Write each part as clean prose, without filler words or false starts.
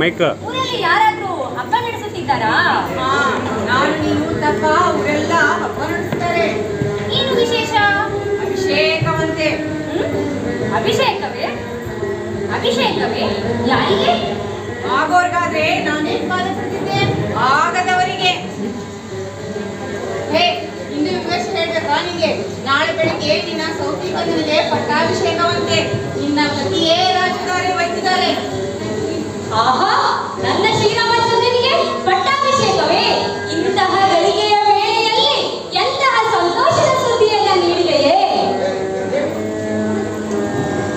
Mic ಊರಲ್ಲಿ ಯಾರಾದ್ರೂ ಹಬ್ಬ ನಡೆಸುತ್ತಿದ್ದಾರಾ? ನಾನು ನೀವು ತಪ್ಪ ಊರೆಲ್ಲ ಹಬ್ಬ ನಡೆಸ್ತಾರೆ. ಏನು ವಿಶೇಷ? ಅಭಿಷೇಕವಂತೆ. ಅಭಿಷೇಕವೇ? ಅಭಿಷೇಕವೇ ಯಾರಿಗೆ? ಆಗೋರ್ಗಾದ್ರೆ ನಾನೇನ್ ಪಾಲಿಸುತ್ತಿದ್ದೆ, ಆಗದವರಿಗೆ. ಹೇ, ಇಂದು ವಿವೇಶ ಹೇಳ್ಬೇಕಾ ನಿಂಗೆ? ನಾಳೆ ಬೆಳಿಗ್ಗೆ ನಿನ್ನ ಸೌತಿ ಕನ್ನಿಗೆ ಪಟ್ಟಾಭಿಷೇಕವಂತೆ. ನಿನ್ನ ಪತಿಯೇ ರಾಜಕಾರಿ ವಹಿಸಿದ್ದಾರೆ. ಆಹಾ, ನನ್ನ ಶ್ರೀರಾಮಚಂದ್ರನಿಗೆ ಪಟ್ಟಾಭಿಷೇಕವೇ? ಇಂತಹ ಗಳಿಗೆಯ ವೇಳೆಯಲ್ಲಿ ಎಂತಹ ಸಂತೋಷದ ಸುದ್ದಿಯನ್ನ ನೀಡಿದೆಯೇ?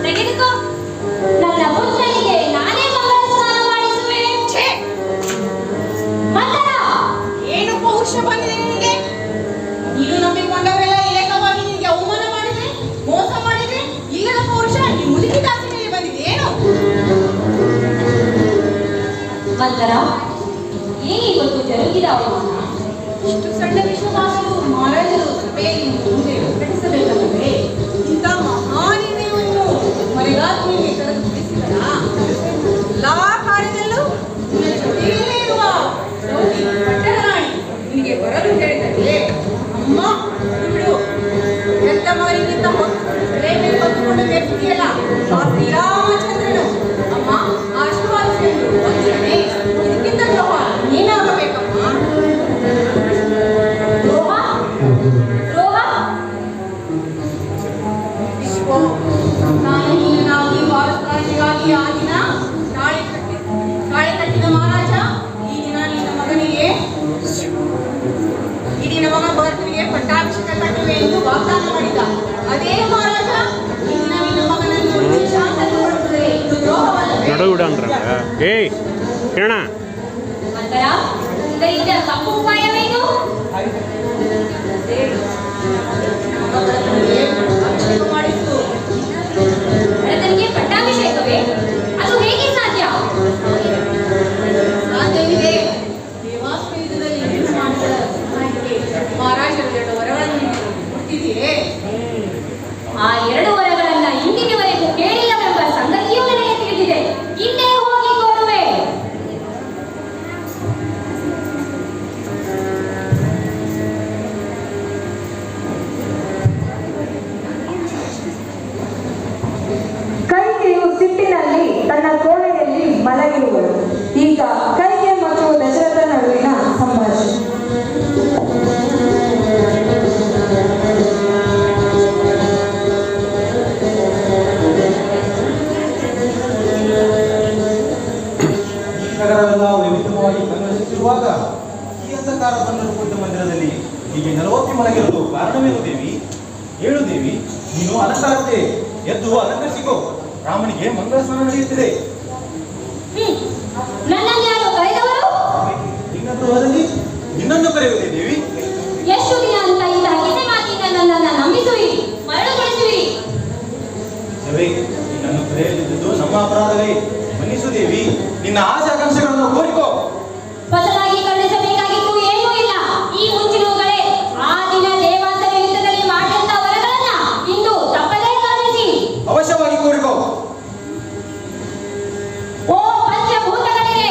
ತೆಗೆದುಕೋ, ನನ್ನ ಪುತ್ರನಿಗೆ ನಾನೇ ಮಂಗಳ ಸ್ನಾನ ಮಾಡಿಸುವೆ. ಮಂಗಳ, ಏನು ಪೌರುಷ ಬಂದಿದೆ ನಿನಗೆ? ನೀನು ನಂಬಿಕೊಂಡವರೆಲ್ಲ ಏಕವಾಗಿ ನಿನಗೆ ಅವಮಾನ ಮಾಡಿದೆ, ಮೋಸ ಮಾಡಿದೆ. ಈಗದ ಪೌರುಷ ಈ ಮುದುಕಿ ದಾಸಿ ಮೇಲೆ ಬಂದಿದೆ ಏನು? ಮಂತರ, ಏನಿವತ್ತು ಜರುಗಿದ ಅವಮಾನ? ಇಷ್ಟು ಸಣ್ಣ ವಿಷಯವಾಗಲು ಮಹಾರಾಜರು ಸಭೆಯಲ್ಲಿ ಮುಂದೆ ಪ್ರಕಟಿಸಬೇಕಲ್ಲವೇ? ಇಂಥ ಮಹಾನಿರ್ಣಯವನ್ನು ಮರೆಗಾತ್ಮೆಗೆ ಕರೆದುಬಿಡಿಸಿದರ ಎಲ್ಲಾ ಕಾರ್ಯದಲ್ಲೂ ನಿನ್ನ ಜೊತೆಯಲ್ಲೇ ಇರುವ ಸೌತಿ ಪಟ್ಟಣರಾಣಿ ನಿನಗೆ ಬರಲು ಹೇಳಿದರೆ ಅಮ್ಮ ಬಿಡು, ಎಂತ ಮಗನಿಗಿಂತ ತಲೆ ಮೇಲೆ ಹೊತ್ತುಕೊಂಡು ಬೇರ್ತಿದೆಯಲ್ಲ ಆ ಶ್ರೀರಾಮಚಂದ್ರನು ಅಮ್ಮ ಆಶೀರ್ವಾದಿಸಲು ವಂಚನೆ. ಇದಕ್ಕಿಂತ ದ್ರೋಹ ನೀನಾಗಬೇಕಮ್ಮ. ದ್ರೋಹ? ದ್ರೋಹ? ವಿಶ್ವ ನಾನು ನಿನ್ನನಾಗಿ ವಾರಸ್ದಾರಿಗಾಗಿ ಆ ದಿನ ತಾಳಿ ಕಟ್ಟಿದ ಮಹಾರಾಜ ಈ ದಿನ ನಿನ್ನ ಮಗನಿಗೆ ಭರತನಿಗೆ ಪಟ್ಟಾಭಿಷೇಕ ಕಟ್ಟುವೆ ಎಂದು ವಾಗ್ದಾನ ಮಾಡಿದ. ಅದೇ ಮಹಾರಾಜ ಈ ದಿನ ನಿನ್ನ ಮಗನನ್ನು ಶಾಂತಗೊಳಿಸುತ್ತದೆ. ಇದು ದ್ರೋಹವಲ್ಲವೇ? ಮಂತರ, ಇದರಿಂದ ತಪ್ಪು ಉಪಾಯವೇನು? ಅಭಿಷೇಕ ಮಾಡಿಸು. ಭರತನಿಗೆ ಪಟ್ಟಾಭಿಷೇಕವೇ? ಅದು ಹೇಗೆ ಸಾಧ್ಯ? ಸಾಧ್ಯವಿದೆ. ದೇವಾಸ್ಪೇದದಲ್ಲಿ ಏನು ಮಾಡಿದ ಸಹಾಯಕ್ಕೆ ಮಹಾರಾಜರು 2 ವರಗಳನ್ನು ಕೊಟ್ಟಿದೆಯೇ? ಆ 2 ವರಗಳನ್ನ ಇಂದಿನವರೆಗೂ ಕೇಳಿಲ್ಲವೆಂಬ ಸಂಗತಿಯೂ ನನಗೆ ತಿಳಿದಿದೆ. ಇನ್ನೇ ಹೋಗಿ ಕೋರುವೆ. ಕೈಕೆಯು ಸಿಟ್ಟಿನಲ್ಲಿ ತನ್ನ ಕೋಣೆಯಲ್ಲಿ ಮಲಗಿರುವಳು. ಈಗ ಕೈಕೆ ಮತ್ತು ದಶರಥ ನಡುವಿನ ಸಂಭಾಷಣೆ. ಮಲಗಿರುವುದು ಕಾರಣವೇನು ದೇವಿ? ಹೇಳು ದೇವಿ. ನೀನು ಅಲಂಕಾರತೆ ಎದ್ದು ಅಲಂಕರಿಸಿಕೋ. ರಾಮನಿಗೆ ಮಂಗಳ ಸ್ನಾನ ನಡೆಯುತ್ತಿದೆ. ನನ್ನನ್ನು ಯಾರು ಕರೆದವರು? ನಿನ್ನ ಗೃಹದಲ್ಲಿ ನಿನ್ನನ್ನು ಕರೆಯುವುದೇ ದೇವಿ? ಎಷ್ಟು ದಿನ ಅಂತ ಇಂಥ ಕಿಸೆ ಮಾತಿಂದ ನನ್ನನ್ನು ನಂಬಿಸುವಿರಿ, ಮರಳುಗೊಳಿಸುವಿರಿ? ಸವೇ, ನಿನ್ನನ್ನು ಕರೆಯಲಿದ್ದು ನಮ್ಮ ಅಪರಾಧವೇ. ಮನ್ನಿಸು ದೇವಿ. ನಿನ್ನ ಆಸೆ ಆಕಾಂಕ್ಷೆಗಳನ್ನು ಕೋರಿಕೋ. ಹೊಸದಾಗಿ ಕರುಣಿಸಬೇಕಾಗಿತ್ತು ಏನೂ ಇಲ್ಲ. ಈ ಮುಂಚಿನವುಗಳೇ ಆ ದಿನ ದೇವಾಂತರ ಯುದ್ಧದಲ್ಲಿ ಮಾಡಿದಂತ ವರಗಳನ್ನ ಇಂದು ತಪ್ಪದೇ ಕರುಣಿಸಿ. ಅವಶ್ಯವಾಗಿ ಕೋರಿಕೋ. ಓ ಪಂಚಭೂತಗಳೇ,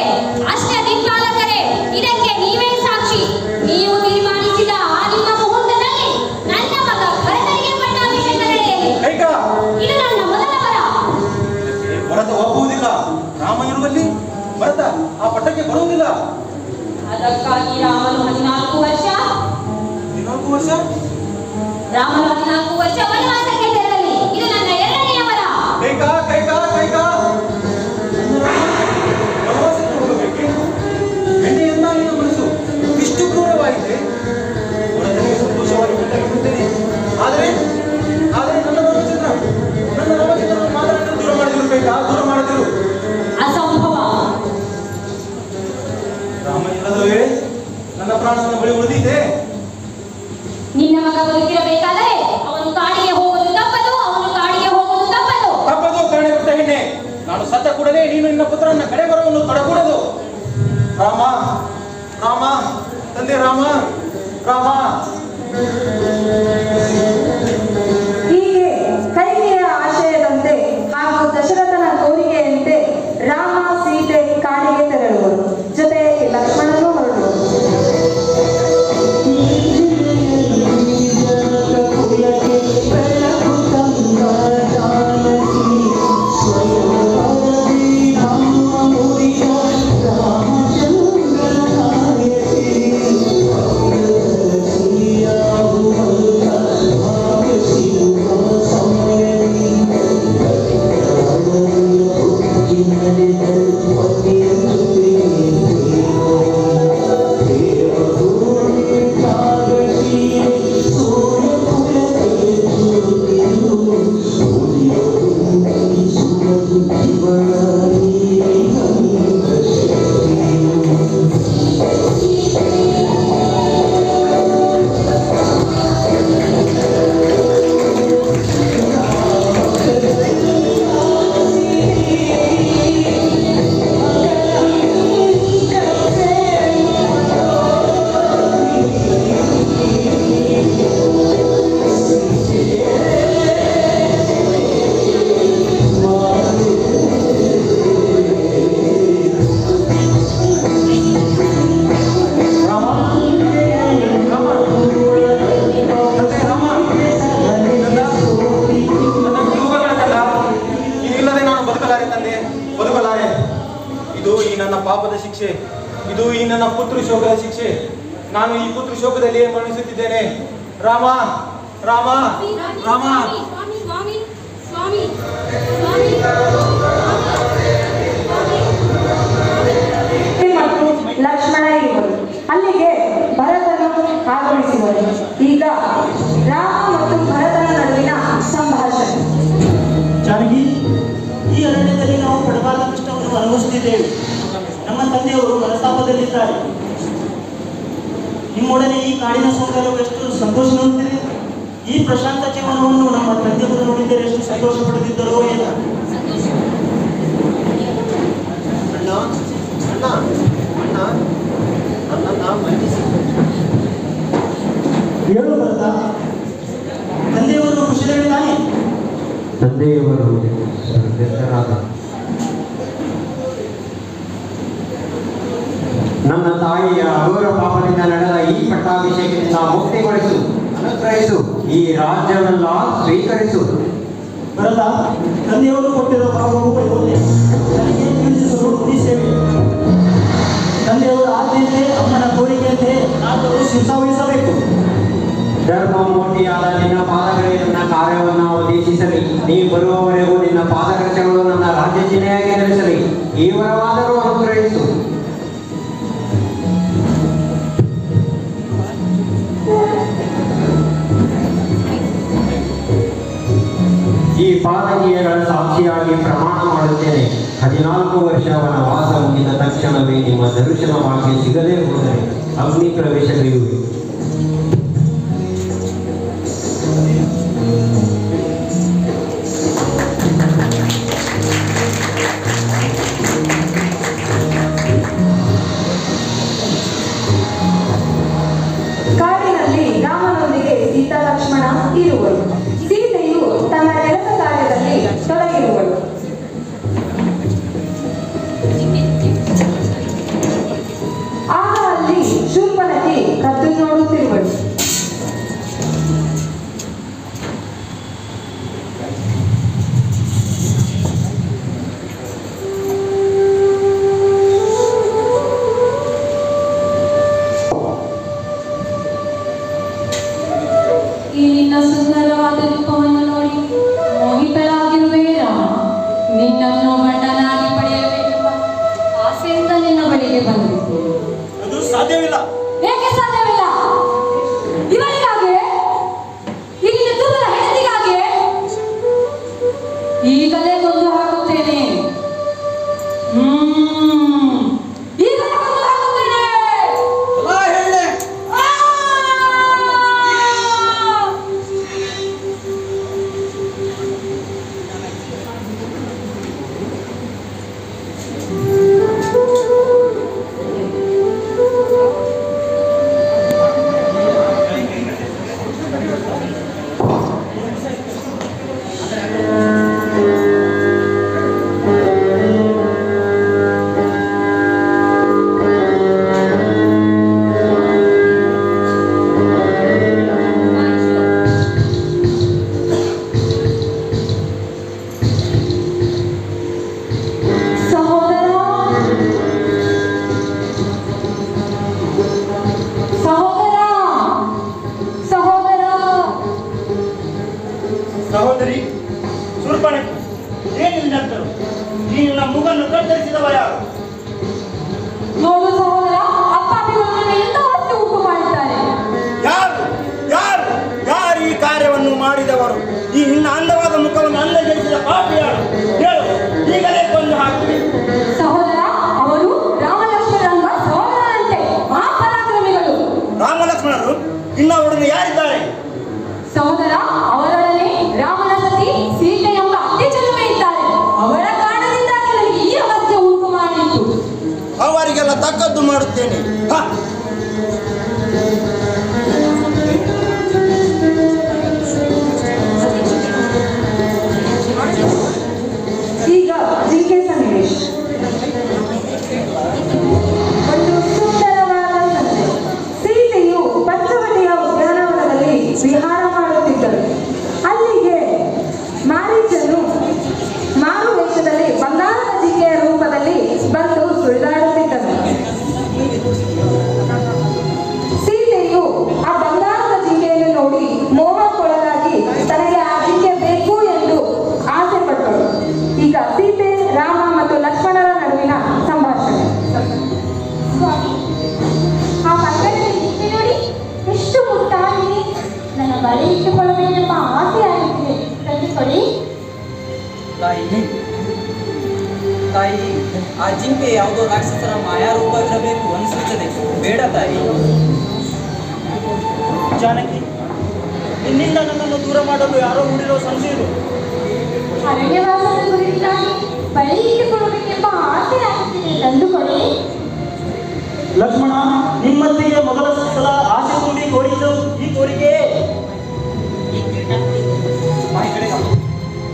ಅಷ್ಟ ದಿಕ್ಪಾಲಕರೇ, ಇದಕ್ಕೆ ನೀವೇ ಸಾಕ್ಷಿ. ನೀವು ತೀರ್ಮಾನಿಸಿದ ಆ ನಿಮ್ಮ ಮುಹೂರ್ತದಲ್ಲಿ ನನ್ನ ಮಗ ಭರತನಿಗೆ ಪಟ್ಟಾಭಿಷೇಕ ನಡೆಯಲಿ. ಇದು ನನ್ನ ಮೊದಲ ವರ. ಭರತ ಒಪ್ಪುವುದಿಲ್ಲ. ರಾಮ ಇರುವಲ್ಲಿ ಭರತ ಆ ಪಟ್ಟಕ್ಕೆ ಬರುವುದಿಲ್ಲ. ಅದಕ್ಕಾಗಿ ರಾಮನು 14 ವರ್ಷ ವನವಾಸಕ್ಕೆ ತೆರಳಲಿ. ಇದು ನನ್ನ ಎರಡನೆಯ ವರ. ವನವಾಸಕ್ಕೆ ಹೋಗಬೇಕೆ? ಹೆಣ್ಣೆಯನ್ನ ನಿನ್ನ ಮನಸ್ಸು ಇಷ್ಟು ಕ್ರೂರವಾಗಿದೆ. ಒಳಗೆ ಸಂತೋಷವಾಗಿ ಬಿಡುತ್ತೇನೆ. ಆದರೆ ನನ್ನ ರಾಮಚಂದ್ರನ ಮಾತನ್ನು ದೂರ ಮಾಡಿದಿರಬೇಕಾ? ದೂರ ಮಾಡದಿರು. ಅಸಂಭವ. ರಾಮನಿಲ್ಲದ ವೇಳೆ ನನ್ನ ಪ್ರಾಣವನ್ನು ಬಳಿ ಉಳಿದಿದೆ. ನಿನ್ನ ಮಗ ಬದುಕಿರಬೇಕಾದರೆ ಅವನು ಕಾಡಿಗೆ ಹೋಗುವುದು ತಪ್ಪದು. ತಪ್ಪದು ಕಾಣೆ ಬಿಟ್ಟ ಹೆಣ್ಣೆ. ನಾನು ಸತ್ತ ಕೂಡಲೇ ನೀನು ನಿನ್ನ ಪುತ್ರನ ಕಡೆ ಬರುವನ್ನು ತಡಕೂಡದು. ರಾಮ ತಂದೆ ರಾಮ. ಹೀಗೆ ಕೈಕೆಯ ಆಶಯದಂತೆ ಹಾಗೂ ದಶರಥನ ಕೋರಿಕೆಯಂತೆ ರಾಮ ಸೀತೆ ಕಾಡಿಗೆ ತೆರಳುವರು. ಜೊತೆಯಲ್ಲಿ ಲಕ್ಷ್ಮಣನೂ ಹೊರಡುವರು. ಇದು ಈ ನನ್ನ ಪುತ್ರ ಶೋಕದ ಶಿಕ್ಷೆ. ನಾನು ಈ ಪುತ್ರ ಶೋಕದಲ್ಲಿ ಮರಣಿಸುತ್ತಿದ್ದೇನೆ. ರಾಮ. ಮತ್ತು ಲಕ್ಷ್ಮಣ ಇರುವರು. ಅಲ್ಲಿಗೆ ಭರತನು ಆಗಮಿಸುವರು. ಈಗ ರಾಮ ಮತ್ತು ಭರತನ ನಡುವಿನ ಸಂಭಾಷಣೆ. ಜಾನಕಿ, ಈ ಅರಣ್ಯದಲ್ಲಿ ನಾವು ಪಡಬಾರದ ಕಷ್ಟವನ್ನು ಅನುಭವಿಸುತ್ತಿದ್ದೇವೆ. ನಮ್ಮ ತಂದೆಯವರು ಮನಸ್ತಾಪದಲ್ಲಿದ್ದಾರೆ. ನಿಮ್ಮೊಡನೆ ಈ ಕಾಡಿನ ಸೌಂದರ್ಯವು ಎಷ್ಟು ಸಂತೋಷ ನೋಡುತ್ತಿದೆ. ಈ ಪ್ರಶಾಂತ ಜೀವನವನ್ನು ನಮ್ಮ ತಂದೆಯವರು ನೋಡಿದರೆ ಎಷ್ಟು ಸಂತೋಷ ಪಡೆದಿದ್ದರೋ ಏನೋ. ಹೇಳು ಭರತ, ತಂದೆಯವರು ಖುಷಿಯಾಗಿದ್ದಾನೆ? ತಂದೆಯವರು ಸರ್ವಜ್ಞರಾದ ನನ್ನ ತಾಯಿಯ ಅಘೋರ ಪಾಪದಿಂದ ನಡೆದ ಈ ಪಟ್ಟಾಭಿಷೇಕದಿಂದ ಮುಕ್ತಿಗೊಳಿಸು, ಅನುಗ್ರಹಿಸು, ಈ ರಾಜ್ಯವೆಲ್ಲ ಸ್ವೀಕರಿಸು. ಭರತ, ತಂದೆಯವರು ಕೊಟ್ಟಿರುವ ಭಾವವು ನನಗೆ ತಿಳಿಸಿದರು ಸೇವೆ. ತಂದೆಯವರ ಆಜ್ಞೆಯಂತೆ, ಅಮ್ಮನ ಕೋರಿಕೆಯಂತೆ ನಾನು ಶಿರಸಾವಹಿಸಬೇಕು. ಧರ್ಮಮೂರ್ತಿಯಾದ ನಿನ್ನ ಪಾದಗಳಿಗೆ ನನ್ನ ಕಾರ್ಯವನ್ನು ಉದ್ದೇಶಿಸಲಿ. ನೀ ಬರುವವರೆಗೂ ನಿನ್ನ ಪಾದರಕ್ಷೆಗಳು ನನ್ನ ರಾಜ್ಯ ಚಿಹ್ನೆಯಾಗಿ ನೆಲೆಸಲಿ. ಈ ವರವಾದರೂ ಅನುಗ್ರಹಿಸು. ಪಾದಕೀಯಗಳ ಸಾಕ್ಷಿಯಾಗಿ ಪ್ರಮಾಣ ಮಾಡುತ್ತೇನೆ. 14 ವರ್ಷ ವನವಾಸ ಮುಗಿದ ತಕ್ಷಣವೇ ನಿಮ್ಮ ದರ್ಶನ ಭಾಗ್ಯ ಸಿಗದೇ ಹೋದರೆ ಅಗ್ನಿ ಪ್ರವೇಶವಿರುವೆ. ಕಾಡಿನಲ್ಲಿ ರಾಮನೊಂದಿಗೆ ಸೀತಾ ಲಕ್ಷ್ಮಣ ಇರುವರು. ಸೀತೆಯು ತನ್ನ ಕೆಲಸ ಕಾರ್ಯದಲ್ಲಿ ತೊಡಗಿರುವಳು. ಆಗ ಅಲ್ಲಿ ಶೂರ್ಪನಖಿ ಕದ್ದು ನೋಡುತ್ತಿರುವಳು. ಈ ನಿನ್ನ ಸುಂದರವಾದ ರೂಪವನ್ನು ನೋಡಿ ಮೋಹಿತಳಾಗಿರುವೆ ರಾಮ. ನಿನ್ನನ್ನು ಗಂಡನಾಗಿ ಪಡೆಯಬೇಕೆಂಬ ಆಸೆಯಿಂದ ನಿನ್ನ ಬಳಿಗೆ ಬಂದಿದ್ದೇನೆ. ಅದು ಸಾಧ್ಯವಿಲ್ಲ. ಏಕೆ ಸಾಧ್ಯವಿಲ್ಲ? ಇವಳಿಗಾಗಿ, ಇಲ್ಲಿನ ತುಮರ ಹೆಂಡತಿಗಾಗಿ ಈಗಲೇ ಕೊಂದು ಹಾಕುತ್ತೇನೆ. ಈಗಲೇ ಕೊಂದು ಹಾಕುತ್ತೇನೆ. ಆ! ಸಹೋದರಿ ಶೂರ್ಪಣಖಿ, ಏನಿಲ್ಲ ಅಂತರು? ನೀನು ನಮ್ಮ ಮುಗನ್ನು ಕತ್ತರಿಸಿದವ ಯಾರು? ನೋಡು ಸಹೋದರ, ಅಪ್ಪಾಪಿಗಳನ್ನು ಎಂತವಷ್ಟು ಉಂಟು ಮಾಡಿದ್ದಾರೆ. ಯಾರು ಯಾರು ಯಾರು ಈ ಕಾರ್ಯವನ್ನು ಮಾಡಿದವರು? ಈ ನಿನ್ನ ಅಂದವಾದ ಮುಖವನ್ನು ಅಂದಗೆಡಿಸಿದ ಪಾಪಿ ಯಾರು? ಹೇಳು, ಈಗಲೇ ಕೊಂದು ಹಾಕುವೆ. ಸಹೋದರ, ಅವರು ರಾಮಲಕ್ಷ್ಮಣರ ಸಹೋದರರಂತೆ ಮಹಾಪರಾಕ್ರಮಿಗಳು. ರಾಮಲಕ್ಷ್ಮಣರು ಇನ್ನವರನ್ನು ಯಾರಿದ್ದಾರೆ? ಸಹೋದರ, ಅವರೊಡನೆ ರಾಮನ ಸತಿ ಸೀತೆ ಎಂಬ ಅತ್ತೆ ಚೆಲುವೆ ಇದ್ದಾರೆ. ಅವರ ಕಾರಣದಿಂದಾಗಿ ನನಗೆ ಈ ಅವಸ್ಥೆ ಉಂಟು ಮಾಡಿತ್ತು. ಅವರಿಗೆಲ್ಲ ತಕ್ಕದ್ದು ಮಾಡುತ್ತೇನೆ. ಹ! ಈಗ ಜಿಂಕೆ ಸನ್ನಿವೇಶ. ಒಂದು ಸುಂದರವಾದ ಸಂಜೆ. ಸೀತೆಯು ಪಂಚವಟಿಯ ಉದ್ಯಾನವನದಲ್ಲಿ ವಿಹಾರ ಮಾಡುತ್ತಿದ್ದಳು. ಅಲ್ಲಿಗೆ ಮಾರೀಚನು ಮಾರು ವೇಷದಲ್ಲಿ ಬಂಗಾರದ ಜಿಂಕೆಯ ರೂಪದಲ್ಲಿ ಬಂದು ಸುಳಿದಾಡುತ್ತಿದ್ದನು. ಸೀತೆಯು ಆ ಬಂಗಾರದ ಜಿಂಕೆಯನ್ನು ನೋಡಿ ಮೋಹಕ್ಕೊಳಗಾಗಿ ತನಗೆ ಆ ಜಿಂಕೆ ಬೇಕು ಎಂದು ಆಸೆ ಪಟ್ಟಳು. ಈಗ ಸೀತೆ, ರಾಮ ಮತ್ತು ಲಕ್ಷ್ಮಣರ ನಡುವಿನ ಸಂಭಾಷಣೆ. ಸ್ವಾಮಿ, ಆ ಬಂಗಾರದ ಜಿಂಕೆ ನೋಡಿ ಎಷ್ಟು ಮುದ್ದಾಗಿದೆ. ನನ್ನ ಬಳಿ ಇಟ್ಟುಕೊಳ್ಳಬೇಕೆಂಬ ಆಸೆ ಆಗುತ್ತಿದೆ. ತಂದುಕೊಡಿ. ತಾಯಿ, ಆ ಜಿಂಕೆ ಯಾವುದೋ ರಾಕ್ಷಸರ ಮಾಯಾರೂಪವಿರಬೇಕು ಅನಿಸುತ್ತದೆ. ಬೇಡ ತಾಯಿ. ಜಾನಕಿ, ನಿನ್ನಿಂದ ನನ್ನನ್ನು ದೂರ ಮಾಡಲು ಯಾರೋ ಹೂಡಿರೋ ಸಂಶಯರು. ಅರಣ್ಯವಾಸದ ಕುರಿತಾಗಿ ಬಳಿ ಇಟ್ಟುಕೊಳ್ಳಬೇಕೆಂಬ ಆಸೆ ಆಗುತ್ತಿದೆ. ತಂದುಕೊಡಿ. ಲಕ್ಷ್ಮಣ, ನಿಮ್ಮತ್ತಿಗೆ ಮೊದಲ ಸಲ ಆಸೆ ತುಂಬಿ ಕೋರಿದ್ದು ಈ ಕೋರಿಕೆ?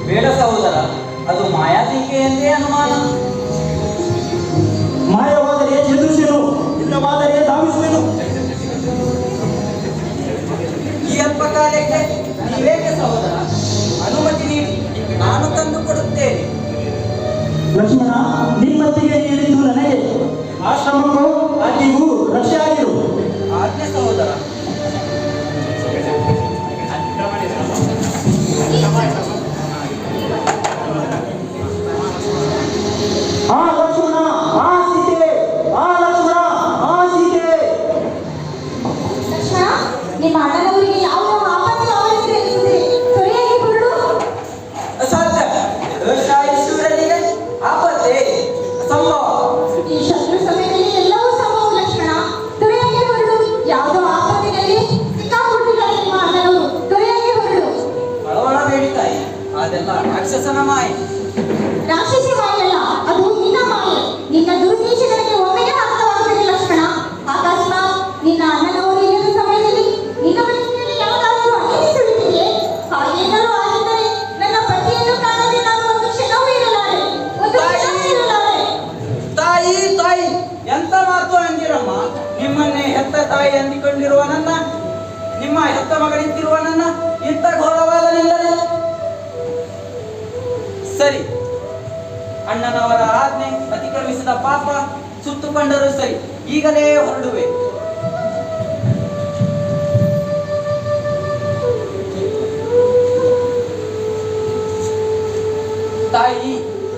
ಬೇಡ ಸಹೋದರ, ಅದು ಮಾಯಾ ಜಿಂಕೆ ಎಂದೇ ಅನುಮಾನ. ಮಾಯವಾದರೆ ಎದುರಿಸುವೆನು, ಇಲ್ಲವಾದರೆ ಧಾವಿಸುವೆನು. ಈ ಅಲ್ಪ ಕಾಲಕ್ಕೆ ನೀವೇಕೆ ಸಹೋದರ? ಅನುಮತಿ ನೀಡಿ, ನಾನು ತಂದು ಕೊಡುತ್ತೇನೆ. ಲಕ್ಷ್ಮಣ, ನಿಮ್ಮತ್ತಿಗೆ ನೀಡಿದ್ದು ನನಗೆ. ಆಶ್ರಮಕ್ಕೂ ಅಲ್ಲಿಗೂ ರಕ್ಷೆ ಆಗಿರು. ಆಜ್ಞೆ ಸಹೋದರ. ಆ ಲಕ್ಷ್ಮಣ, ಆ ಸೀತೆ, ಆ ಲಕ್ಷ್ಮಣ, ಆ ಸೀತೆ. ಲಕ್ಷ್ಮಣ, ನಿಮ್ಮ ಅಣ್ಣನವರಿಗೆ ಯಾವುದೋ ಆಪತ್ತು ಆವರಿಸಿದೆ ಅನಿಸುತ್ತದೆ. ಸರಿಯಾಗಿ ಹೊರಡು. ಅಸಾಧ್ಯ ದೋಷಾಯಿಸುವವರಿಗೆ ಆಪತ್ತೇ ಸಂಭವ. ಈ ಶತ್ರು ಸಮಯದಲ್ಲಿ ಎಲ್ಲವೂ ಸಂಭವ ಲಕ್ಷ್ಮಣ. ತೊರೆಯಾಗಿ ಹೊರಡು. ಯಾವುದೋ ಆಪತ್ತಿನಲ್ಲಿ ಸಿಕ್ಕಾಪಟ್ಟಿದ್ದಾರೆ ನಿಮ್ಮ ಅಣ್ಣನವರು. ತೊರೆಯಾಗಿ ಹೊರಡು. ಒಳವಳ ಬೇಡಿತಾಯಿ, ಅದೆಲ್ಲ ರಾಕ್ಷಸನ ಮಾಯೆ. ರಾಕ್ಷಸಿ ಮಾಯಲ್ಲ, ಅದು ನಿನ್ನ ಮಾಯೆ. ನಿನ್ನ ದುರುದ್ದೇಶಗಳಿಗೆ ಒಮ್ಮೆಗೆ ಅರ್ಥವಾಗುತ್ತದೆ ಲಕ್ಷ್ಮಣ. ಅಕಸ್ಮಾತ್ ನಿನ್ನ ಅಣ್ಣನವರು ಇಲ್ಲದ ಸಮಯದಲ್ಲಿ ನಿನ್ನ ಮನಸ್ಸಿನಲ್ಲಿ ಯಾವುದಾದರೂ ಅನ್ಯಾಯ ಸುಳಿದಿದೆಯೇ? ಹಾಗೇನಾದರೂ ಆಗಿದ್ದರೆ ನನ್ನ ಪತಿಯನ್ನು ಕಾಣದೆ ನಾನು ಒಂದು ಕ್ಷಣವೂ ಇರಲಾರೆ, ಒಂದು ಕ್ಷಣವೂ ಇರಲಾರೆ. ತಾಯಿ ತಾಯಿ ಎಂತ ಮಾತು ಅಂದಿರಮ್ಮ. ನಿಮ್ಮನ್ನೇ ಹೆತ್ತ ತಾಯಿ ಅಂದಿಕೊಂಡಿರುವ ನನ್ನ, ನಿಮ್ಮ ಹೆತ್ತ ಮಗಳಿದ್ದಿರುವ ನನ್ನ ಇಂಥ ಘೋರವಾದ ನಿಂದನೆ ಸರಿ. ಅಣ್ಣನವರ ಆಜ್ಞೆ ಅತಿಕ್ರಮಿಸಿದ ಪಾಪ ಸುತ್ತುಕೊಂಡರೂ ಸರಿ. ಈಗಲೇ ಹೊರಡುವೆ. ತಾಯಿ,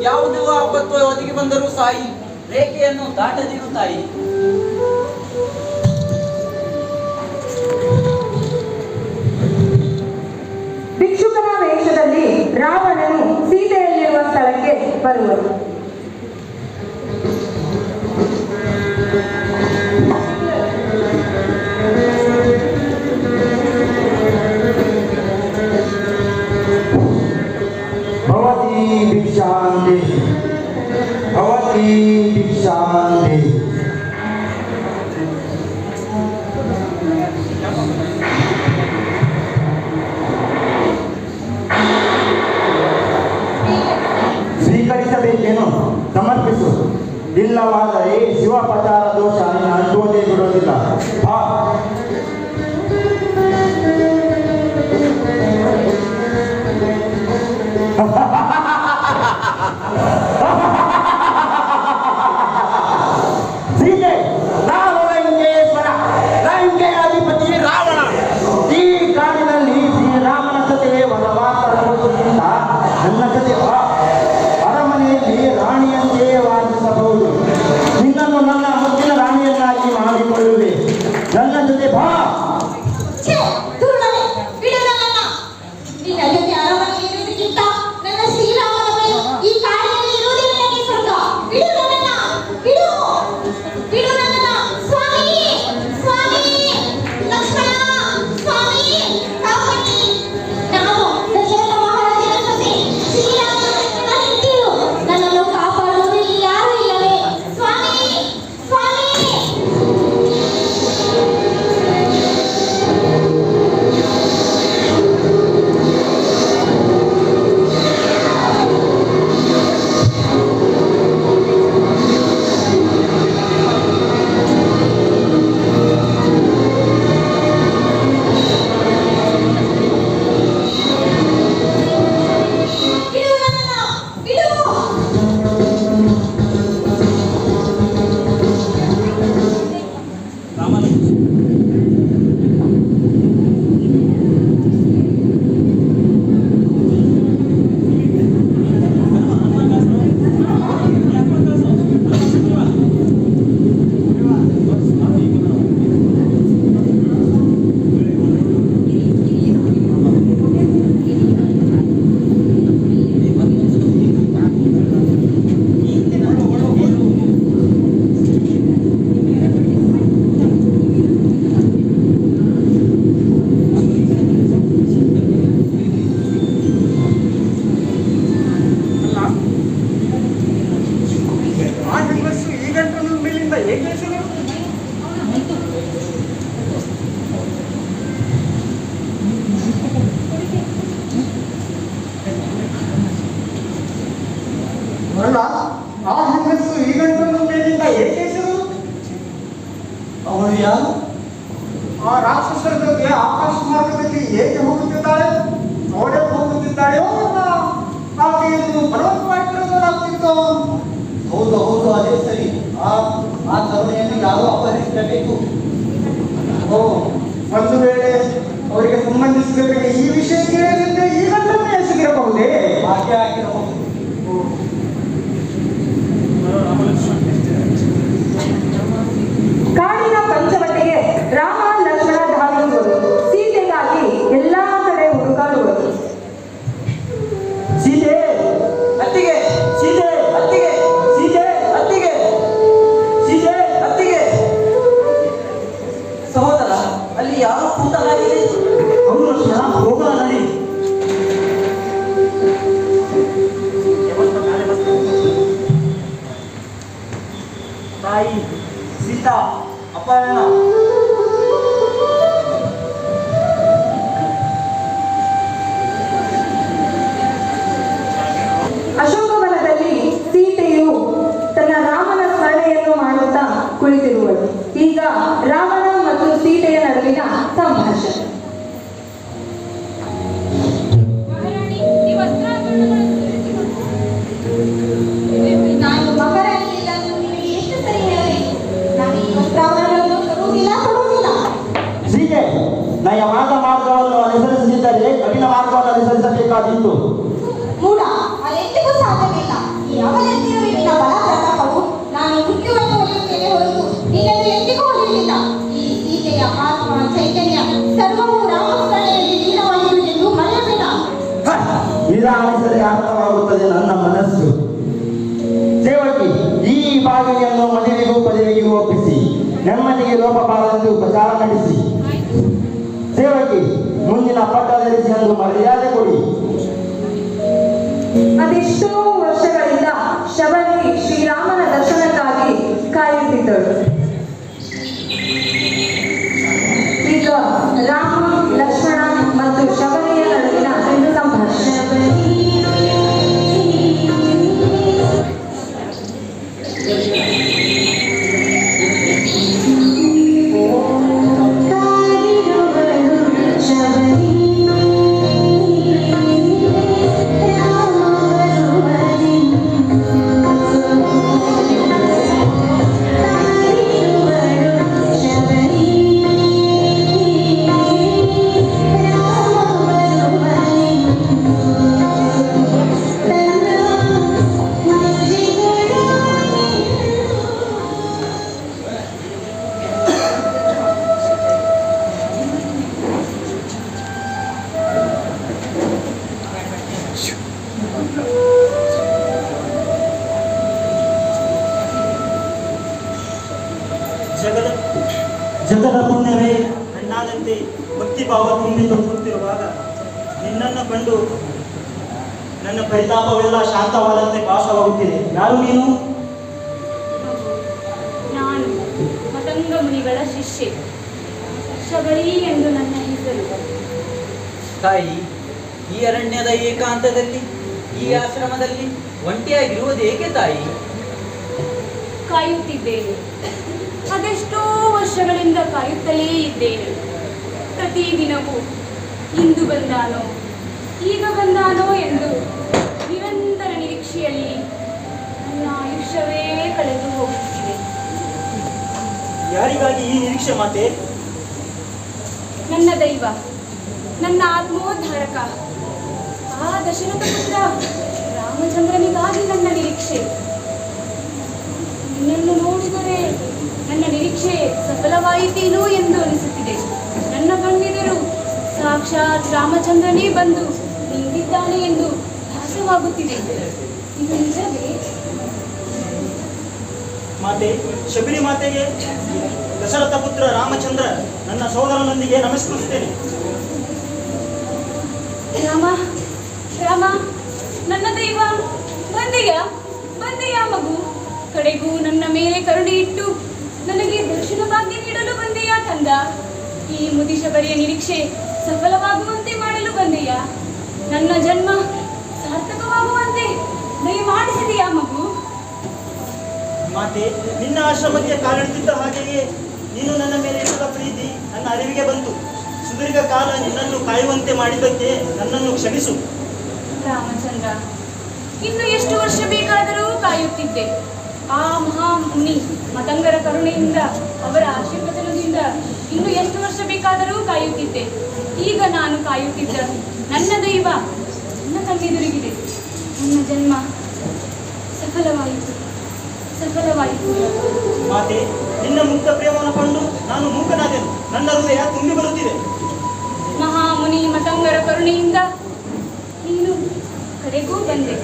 ಯಾವುದೋ ಆಪತ್ತು ಒದಗಿ ಬಂದರೂ ಸಾಯಿ, ರೇಖೆಯನ್ನು ದಾಟದಿರು ತಾಯಿ. ಭಿಕ್ಷುಕನ ವೇಷದಲ್ಲಿ ರಾವಣನು ಸೀತೆಯಲ್ಲಿರುವ ಸ್ಥಳಕ್ಕೆ ಬರುವನು. ಭವತಿ ಭಿಕ್ಷಾಂತಿ, ಭವತಿ ಭಿಕ್ಷಾಂತಿ. ಸ್ವೀಕರಿಸಬೇಕೇನು? ಸಮರ್ಪಿಸು. ಇಲ್ಲವಾದರೆ ಶಿವಪಚಾರ ದೋಷ ನಿನ್ನ ಅಂಟುವುದೇ ಬಿಡೋದಿಲ್ಲ. ಸೀತೆ, ನಾನು ಲಂಕೇಶ್ವರ, ಲಂಕೆಯ ಅಧಿಪತಿ ರಾವಣ. ಈ ಕಾಡಿನಲ್ಲಿ ಶ್ರೀರಾಮನ ಜೊತೆ ವನವಾಸ ಅನುಭವಿಸುವುದರಿಂದ ನನ್ನ ಜೊತೆ ಅರಮನೆಯಲ್ಲಿ ರಾಣಿಯಂತೆ ವಾಸಿಸಬಹುದು. ನಿನ್ನನ್ನು ನನ್ನ ಮುದ್ದಿನ ರಾಣಿಯನ್ನಾಗಿ ಮಾಡಿಕೊಳ್ಳುವೆ. ನನ್ನ ಜೊತೆ ಬಾ. ಛೇ, ದುರುಳನೆ, ಬಿಡು ನನ್ನನ್ನ. ನಿನ್ನ ಜೊತೆ ಅರಮನೆಗೆ ಇರುವುದಕ್ಕಿಂತ ನನ್ನ ಶ್ರೀರಾಮನ ಬಳಿ ಈ ಕಾಡಿನಲ್ಲಿ ಇರುವುದೇ ನನಗೆ ಸ್ವರ್ಗ. ಬಿಡು ನನ್ನನ್ನ, ಬಿಡು, ಬಿಡು ನನ್ನನ್ನ. ಸ್ವಾಮಿ, ಸ್ವಾಮಿ, ಲಕ್ಷ್ಮಣ, ಸ್ವಾಮಿ, ಕಾಪಾಡಿ. ನಾನು ದಶರಥ ಮಹಾರಾಜನ ಸೊಸೆ, ಶ್ರೀರಾಮನ ಹೆಂಡತಿಯು. ನನ್ನನ್ನು ಕಾಪಾಡುವುದು ಯಾರೂ ಇಲ್ಲವೇ? ಸ್ವಾಮಿ, ಸ್ವಾಮಿ. ಬಿಡು ನನ್ನನ್ನ, ಬಿಡು. ಆ ಹೆಂಗಸು ಈ ಗಂಟು ಮೇಲಿಂದ ಹೇಗೆ ಹೆಸರು? ಅಲ್ಲ, ಆ ಹೆಂಗಸು ಈ ಗಂಟು ಮೇಲಿಂದ ಹೇಗೆ ಹೆಸರು? ಅವಳು ಯಾರು? ಆ ರಾಕ್ಷಸರ ಜೊತೆ ಆಕಾಶ ಮಾರ್ಗದಲ್ಲಿ ಹೇಗೆ ಹೋಗುತ್ತಿದ್ದಾಳೆ? ನೋಡೇ ಹೋಗುತ್ತಿದ್ದಾಳೆಯೋ ಅಲ್ಲ ಆಕೆಯನ್ನು ಬಲವಂತವಾಗಿರೋದಾಗ್ತಿತ್ತು. ಹೌದು ಹೌದು, ಅದೇ ಸರಿ. ಆ ತರುಣಿಯನ್ನು ಯಾರೋ ಅಪಹರಿಸಬೇಕು. ಓ, ಒಂದು ವೇಳೆ ಅವರಿಗೆ ಸಂಬಂಧಿಸಿದವರಿಗೆ ಈ ವಿಷಯ ಕೇಳದಿದ್ದರೆ ಈ ಗಂಟನ್ನು ಎಸಗಿರಬಹುದೇ? ಹಾಗೆ ಆಗಿರಬಹುದು. ಕಾಡಿನ ಪಂಚವಟಿಗೆ ರಾಮ ಲಕ್ಷ್ಮಣ ಧಾವಿಸುವರು. ಸೀತೆಗಾಗಿ ಎಲ್ಲಾ ಕಡೆ ಹುಡುಕಾಡುವರು. ಸೀತೆ, ನೆಮ್ಮದಿಗೆ ಲೋಪ ಬಾರದೆಂದು ಉಪಚಾರ ನಡೆಸಿ. ಸೇವಕಿ ಮುಂದಿನ ಪಟ್ಟ ಧರಿಸಿ ಎಂದು ಮರ್ಯಾದೆ ಕೊಡಿ. ಅದೆಷ್ಟೋ ವರ್ಷಗಳಿಂದ ಶಬರಿ ಶ್ರೀರಾಮನ ದರ್ಶನಕ್ಕಾಗಿ ಕಾಯುತ್ತಿದ್ದಳು. ಈಗ ರಾಮ, ಲಕ್ಷ್ಮಣ ಮತ್ತು ಶಬರಿಯ ನಡುವಿನ ಸಂಭಾಷಣೆ. ಜಗದ ಪುಣ್ಯವೇ ಅಣ್ಣಾದಂತೆ ಭಕ್ತಿಭಾವ ತುಂಬಿ ತುಂಬುತ್ತಿರುವಾಗ ನಿನ್ನನ್ನು ಕಂಡು ನನ್ನ ಪರಿತಾಪವೆಲ್ಲ ಶಾಂತವಾದಂತೆ ಭಾಸವಾಗುತ್ತಿದೆ. ಯಾರು ನೀನು? ನಾನು ಮತಂಗ ಮುನಿಗಳ ಶಿಷ್ಯೆ, ಶಬರಿ ಎಂದು ನನ್ನ ಹೆಸರು. ತಾಯಿ, ಈ ಅರಣ್ಯದ ಏಕಾಂತದಲ್ಲಿ, ಈ ಆಶ್ರಮದಲ್ಲಿ ಒಂಟಿಯಾಗಿರುವುದೇಕೆ ತಾಯಿ? ಕಾಯುತ್ತಿದ್ದೇನೆ. ಅದೆಷ್ಟೋ ವರ್ಷಗಳಿಂದ ಕಾಯುತ್ತಲೇ ಇದ್ದೇನೆ. ಪ್ರತಿದಿನವೂ ಇಂದು ಬಂದಾನೋ ಈಗ ಬಂದಾನೋ ಎಂದು ನಿರಂತರ ನಿರೀಕ್ಷೆಯಲ್ಲಿ ನನ್ನ ಆಯುಷ್ಯವೇ ಕಳೆದು ಹೋಗುತ್ತಿದೆ. ಯಾರಿಗಾಗಿ ಈ ನಿರೀಕ್ಷೆ ಮಾತೆ? ನನ್ನ ದೈವ, ನನ್ನ ಆತ್ಮೋದ್ಧಾರಕ, ಆ ದಶರಥ ಪುತ್ರ ರಾಮಚಂದ್ರನಿಗಾಗಿ ನನ್ನ ನಿರೀಕ್ಷೆ. ನಿನ್ನನ್ನು ನೋಡಿದರೆ ನನ್ನ ನಿರೀಕ್ಷೆ ಸಫಲವಾಯಿತೇನೋ ಎಂದು ಅನಿಸುತ್ತಿದೆ. ನನ್ನ ಕಣ್ಣೆದುರು ಸಾಕ್ಷಾತ್ ರಾಮಚಂದ್ರನೇ ಬಂದು ನಿಂತಿದ್ದಾನೆ ಎಂದು ಭಾಸವಾಗುತ್ತಿದೆ. ಇದು ನಿಜವೇ? ಮಾತೆ, ಶಬರಿ ಮಾತೆಗೆ ದಶರಥ ಪುತ್ರ ರಾಮಚಂದ್ರ ನನ್ನ ಸೋದರನೊಂದಿಗೆ ನಮಸ್ಕರಿಸುತ್ತೇನೆ. ರಾಮ, ರಾಮ, ನನ್ನ ದೈವ, ಬಂದೆಯಾ ಮಗು? ಕಡೆಗೂ ನನ್ನ ಮೇಲೆ ಕರುಣೆ ಇಟ್ಟು ನನಗೆ ದರ್ಶನ ಭಾಗ್ಯ ನೀಡಲು ಬಂದೆಯಾ ಕಂದ? ಈ ಮುದಿ ಶಬರಿಯ ನಿರೀಕ್ಷೆ ಸಫಲವಾಗುವಂತೆ ಮಾಡಲು ಬಂದೆಯಾ? ನನ್ನ ಜನ್ಮ ಸಾರ್ಥಕವಾಗುವಂತೆ ದಯಮಾಡಿಸಿದೆಯಾ ಮಗು? ಮಾತೆ, ನಿನ್ನ ಆಶ್ರಮಕ್ಕೆ ಕಾಲಿಡುತ್ತಿದ್ದ ಹಾಗೆಯೇ ನೀನು ನನ್ನ ಮೇಲೆ ಇರುವ ಪ್ರೀತಿ ನನ್ನ ಅರಿವಿಗೆ ಬಂತು. ಸುದೀರ್ಘ ಕಾಲ ನಿನ್ನನ್ನು ಕಾಯುವಂತೆ ಮಾಡಿದ್ದಕ್ಕೆ ನನ್ನನ್ನು ಕ್ಷಮಿಸು. ರಾಮಚಂದ್ರ, ಇನ್ನು ಎಷ್ಟು ವರ್ಷ ಬೇಕಾದರೂ ಕಾಯುತ್ತಿದ್ದೆ. ಆ ಮಹಾಮುನಿ ಮತಂಗರ ಕರುಣೆಯಿಂದ, ಅವರ ಆಶೀರ್ವಚನದಿಂದ ಇನ್ನು ಎಷ್ಟು ವರ್ಷ ಬೇಕಾದರೂ ಕಾಯುತ್ತಿದ್ದೆ. ಈಗ ನಾನು ಕಾಯುತ್ತಿದ್ದ ನನ್ನ ದೈವ ನನ್ನ ಕಣ್ಣೆದುರಿಗಿದೆ. ನನ್ನ ಜನ್ಮ ಸಫಲವಾಯಿತು. ಮಾತೆ, ನಿನ್ನ ಮುಕ್ತ ಪ್ರೇಮವನ್ನು ಕಂಡು ನಾನು ಮೂಕನಾದೆನು. ನನ್ನ ಹೃದಯ ತುಂಬಿ ಬರುತ್ತಿದೆ. ಮಹಾಮುನಿ ಮತಂಗರ ಕರುಣೆಯಿಂದ ನೀನು ಕಡೆಗೂ ಬಂದೆ.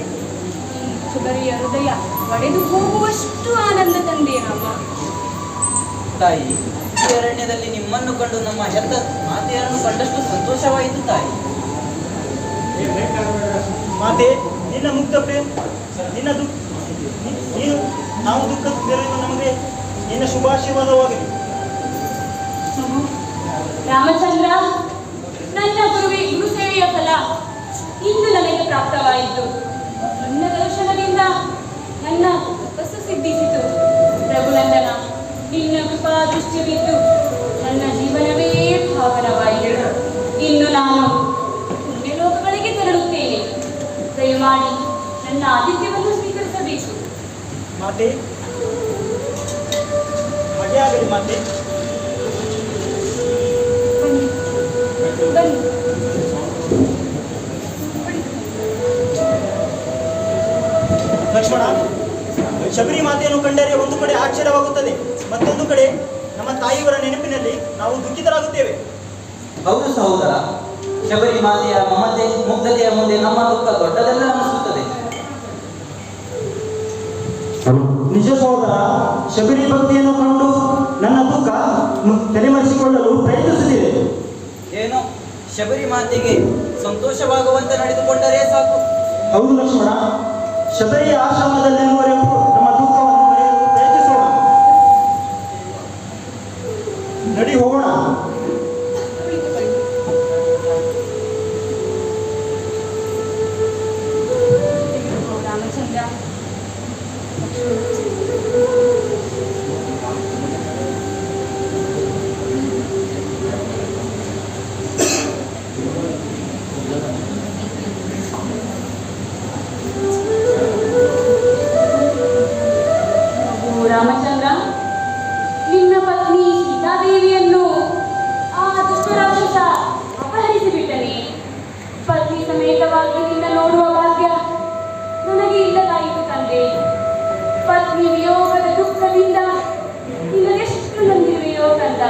ಈ ಶಬರಿಯ ಹೃದಯ ಒಡೆದು ಹೋಗುವಷ್ಟು ಆನಂದ ತಂದೆ ರಾಮ. ತಾಯಿ, ಈ ಅರಣ್ಯದಲ್ಲಿ ನಿಮ್ಮನ್ನು ಕಂಡು ನಮ್ಮ ಹೆತ್ತ ಮಾತೆಯರನ್ನು ಕಂಡಷ್ಟು ಸಂತೋಷವಾಯಿತು ತಾಯಿ. ಮಾತೆ, ನಿನ್ನ ಮುಕ್ತ ಪ್ರೇಮ, ನಿನ್ನ ನೀನು ನಾವು ದುಃಖದಲ್ಲಿರುವ ನಮಗೆ ನಿನ್ನ ಶುಭಾಶೀರ್ವಾದವಾಗಲಿ. ರಾಮಚಂದ್ರ, ನನ್ನ ಗುರು ಸೇವೆಯ ಫಲ ಇಂದು ನನಗೆ ಪ್ರಾಪ್ತವಾಯಿತು. ನಿನ್ನ ದರ್ಶನದಿಂದ ನನ್ನ ತಪಸ್ಸು ಸಿದ್ಧಿಸಿತು. ರಘುನಂದನ, ನಿನ್ನ ಕೃಪಾ ದೃಷ್ಟಿ ಬಿದ್ದು ನನ್ನ ಜೀವನವೇ ಪಾವನವಾಯಿತು. ಇನ್ನು ನಾನು ಪುಣ್ಯಲೋಕಗಳಿಗೆ ತೆರಳುತ್ತೇನೆ. ದಯಮಾಡಿ ನನ್ನ ಆತಿಥ್ಯವನ್ನು ಸ್ವೀಕರಿಸಬೇಕು. ಮಾತೆ, ಹಾಗೆಯಾಗಲಿ ಮಾತೆ. ಬನ್ನಿ. ಲಕ್ಷ್ಮಣ, ಶಬರಿ ಮಾತೆಯನ್ನು ಕಂಡರೆ ಒಂದು ಕಡೆ ಆಶ್ಚರ್ಯವಾಗುತ್ತದೆ, ಮತ್ತೊಂದು ಕಡೆ ನಮ್ಮ ತಾಯಿಯವರ ನೆನಪಿನಲ್ಲಿ ನಾವು ದುಃಖಿತರಾಗುತ್ತೇವೆ. ಹೌದು ಸಹೋದರ, ಶಬರಿ ಮಾತೆಯ ಮಮತೆ ಮುಗ್ಧತೆಯ ಮುಂದೆ ನಮ್ಮ ದುಃಖ ದೊಡ್ಡದೆಲ್ಲ ಅನಿಸುತ್ತದೆ. ನಿಜ ಸಹೋದರ, ಶಬರಿ ಭಕ್ತಿಯನ್ನು ಕಂಡು ನನ್ನ ದುಃಖ ತಲೆಮರೆಸಿಕೊಳ್ಳಲು ಪ್ರಯತ್ನಿಸುತ್ತಿದೆ. ಏನೋ ಶಬರಿ ಮಾತೆಗೆ ಸಂತೋಷವಾಗುವಂತೆ ನಡೆದುಕೊಂಡರೆ ಸಾಕು. ಹೌದು ಲಕ್ಷ್ಮಣ, ಶಬರಿಯ ಆಶ್ರಮದಲ್ಲಿರುವವರೆಗೂ ನಮ್ಮ ದುಃಖವನ್ನು ಮರೆಯಲು ಪ್ರಯತ್ನಿಸೋಣ. ನಡಿ ಹೋಗೋಣ. ರಾಮಚಂದ್ರ, ರಾಮಚಂದ್ರ, ನಿನ್ನ ಪತ್ನಿ ಸೀತಾದೇವಿಯನ್ನು ಆ ದುಷ್ಟರಾಕ್ಷಸ ಅಪಹರಿಸಿಬಿಟ್ಟನೆ. ಪತ್ನಿ ಸಮೇತವಾಗಿ ನಿನ್ನ ನೋಡುವ ಭಾಗ್ಯ ನನಗೆ ಇಲ್ಲದಾಯಿತು ತಂದೆ. ಪತ್ನಿ ವಿಯೋಗದ ದುಃಖದಿಂದ ನಿನಗೆಷ್ಟು ನಂದಿರುವೆಯೋ ಕಂದ.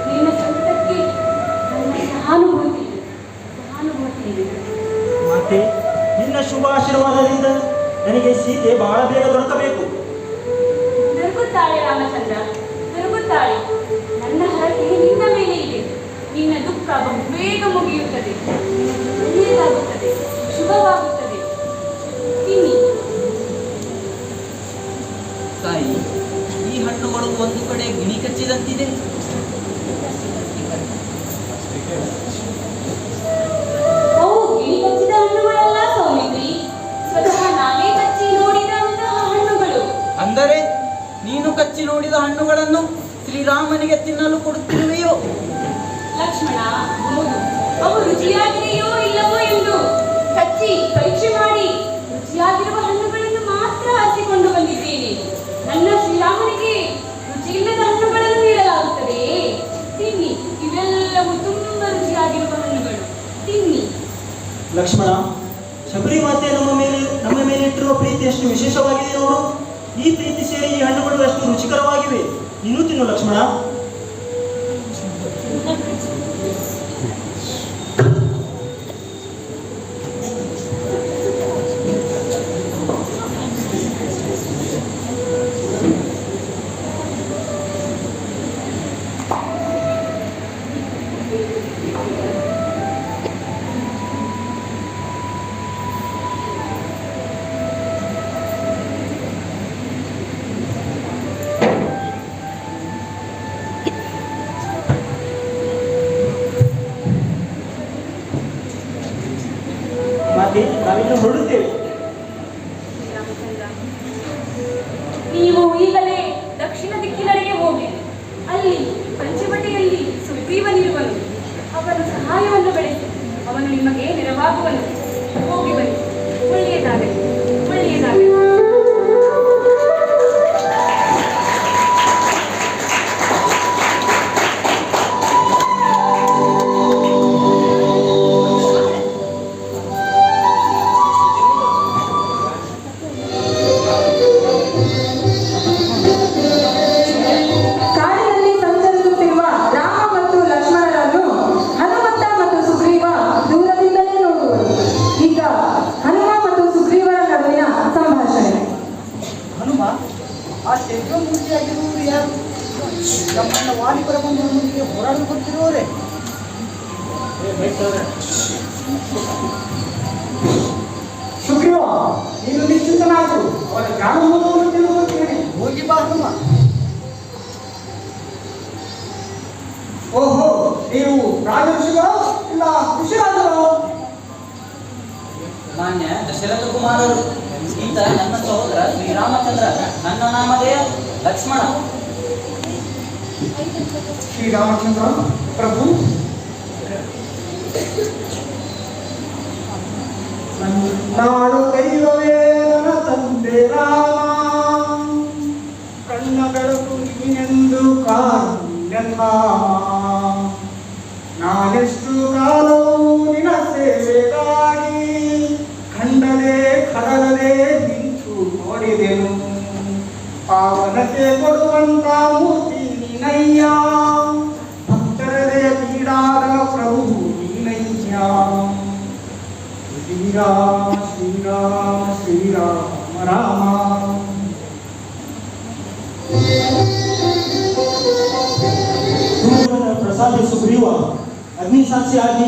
ನಿನ್ನ ಸಂಕಟಕ್ಕೆ ನನ್ನ ಸಹಾನುಭೂತಿ ಇದೆ. ಮಾತೆ, ನಿನ್ನ ಶುಭ ಆಶೀರ್ವಾದದಿಂದ ನನಗೆ ಸೀತೆ ಬಹಳ ಬೇಗ ದೊರಕಬೇಕು. ದೊರಕುತ್ತಾಳೆ ರಾಮಚಂದ್ರ, ದೊರಕುತ್ತಾಳೆ. ನನ್ನ ಹರಕೆ ನಿನ್ನ ಮೇಲೆ ಇದೆ. ನಿನ್ನ ದುಃಖ ಬೇಗ ಮುಗಿಯುತ್ತದೆ, ಒಳ್ಳೆಯದಾಗುತ್ತದೆ, ಶುಭವಾಗುತ್ತದೆ. ತಿನ್ನಿ. ತಾಯಿ, ಈ ಹಣ್ಣುಗಳು ಒಂದು ಕಡೆ ಗಿಣಿ ಕಚ್ಚಿದಂತಿದೆ. ಅವು ಗಿಣಿ ಕಚ್ಚಿದ ಹಣ್ಣುಗಳಲ್ಲ ಸೌಮಿತ್ರಿ, ಸ್ವತಃ ನಾನೇ ಕಚ್ಚಿ ನೋಡಿದಂತಹ ಹಣ್ಣುಗಳು. ಅಂದರೆ ನೀನು ಕಚ್ಚಿ ನೋಡಿದ ಹಣ್ಣುಗಳನ್ನು ಶ್ರೀರಾಮನಿಗೆ ತಿನ್ನಲು ಕೊಡುತ್ತಿರುವೆಯೋ? ಲಕ್ಷ್ಮಣ, ಹೌದು, ಅವು ರುಚಿಯಾಗಿದೆಯೋ ಇಲ್ಲವೋ ಎಂದು ಕಚ್ಚಿ ಪರೀಕ್ಷೆ ಮಾಡಿ ರುಚಿಯಾಗಿರುವ ಹಣ್ಣುಗಳನ್ನು ಮಾತ್ರ ಆರಿಸಿಕೊಂಡು ಬಂದಿದ್ದೇನೆ. ನನ್ನ ಶ್ರೀರಾಮನಿಗೆ ರುಚಿಯಿಲ್ಲದ ಹಣ್ಣುಗಳನ್ನು ನೀಡಲಾಗುತ್ತದೆ. ತಿನ್ನಿ, ಇವೆಲ್ಲವೂ ತುಂಬಾ ರುಚಿಯಾಗಿರುವ ಹಣ್ಣುಗಳು. ತಿನ್ನಿ. ಲಕ್ಷ್ಮಣ, ಶಬರಿ ಮಾತೆ ನಮ್ಮ ಮೇಲೆ ಇಟ್ಟಿರುವ ಪ್ರೀತಿ ಎಷ್ಟು ವಿಶೇಷವಾಗಿದೆ ನೋಡು. ಈ ಪ್ರೀತಿ ಸೇರಿ ಈ ಹಣ್ಣುಗಳು ಎಷ್ಟು ರುಚಿಕರವಾಗಿವೆ. ನೀನು ತಿನ್ನು ಲಕ್ಷ್ಮಣ. ಮಾತೆ, ನಾವಿನ್ನು ಹೊರಡುತ್ತೇವೆ. ನೀವು ಈಗಲೇ ದಕ್ಷಿಣ ದಿಕ್ಕಿನಡೆಗೆ ಹೋಗಿ. ಅಲ್ಲಿ ಪಂಚವಟಿಯಲ್ಲಿ ಸುಗ್ರೀವನಿರುವನು. ಅವನ ಸಹಾಯವನ್ನು ಬೆಳೆಸಿ ಅವನು ನಿಮಗೆ ನೆರವಾಗುವನು. ಹೋಗಿ ಬನ್ನಿ. ಒಳ್ಳೆಯದಾಗಲಿ, ಒಳ್ಳೆಯದಾಗಲಿ. ಕಾಡಿನಲ್ಲಿ ಸಂಚರಿಸುತ್ತಿರುವ ರಾಮ ಮತ್ತು ಲಕ್ಷ್ಮಣರನ್ನು ಹನುಮಂತ ಮತ್ತು ಸುಗ್ರೀವ ದೂರದಿಂದಲೇ ನೋಡುವರು. ಈಗ ಹನುಮ ಮತ್ತು ಸುಗ್ರೀವರ ನಡುವಿನ ಸಂಭಾಷಣೆ. ಹನುಮ, ಆ ಶಬ್ದಮೂರ್ತಿಯಾಗಿರುವುದು ಯಾರು? ನಮ್ಮನ್ನ ವಾಲಿಪರ ಬಂಧುಗಳೊಂದಿಗೆ ಹೋರಾಡಲು ಬರ್ತಿರುವವರೇ? ಸುಗ್ರೀವ, ನೀನು ನಿಶ್ಚಿಂತನಾಗು. ಅವರ ಜ್ಞಾನವನ್ನು ತಿಳಿದುಕೊಳ್ಳುತ್ತೇನೆ. ಹೋಗಿ ಬಾ ಹನುಮ. ಓಹೋ, ನೀವು ರಾಜಋಷಿಗಳು ಇಲ್ಲ ಋಷಿರಾಜರು? ಮಾನ್ಯ ದಶರಥ ಕುಮಾರರು, ಈತ ನನ್ನ ಸಹೋದರ ಶ್ರೀರಾಮಚಂದ್ರ. ನನ್ನ ನಾಮಧೇಯ ಲಕ್ಷ್ಮಣ. ಶ್ರೀರಾಮಚಂದ್ರ ಪ್ರಭು, ನಾಡು ದೈವವೇ ನನ್ನ ತಂದೆ ರಾಮ, ಕಣ್ಣ ಬೆಳಕು ನೀನೆಂದು ಕಾರುಣ್ಯಧಾಮ. ನಾನೆಷ್ಟು ಕಾಲವು ನಿನ್ನ ಸೇವೆಗಾಗಿ ಖಂಡದೆ ಖಡಗದೆ ನಿಂತು ನೋಡಿದೆನು. ಪಾವನತೆ ಕೊಡುವಂತ ಮೂರ್ತಿ ನೀನಯ್ಯ, ಭಕ್ತರದೆಯ ಬೀಡಾದ ಪ್ರಭು ನೀನಯ್ಯ. ಶ್ರೀರಾಮ ಶ್ರೀರಾಮ ಶ್ರೀರಾಮ ರಾಮ. ಪ್ರಸಾದಿ ಸುಗ್ರೀವ, ಅಗ್ನಿ ಸಾಕ್ಷಿಯಾಗಿ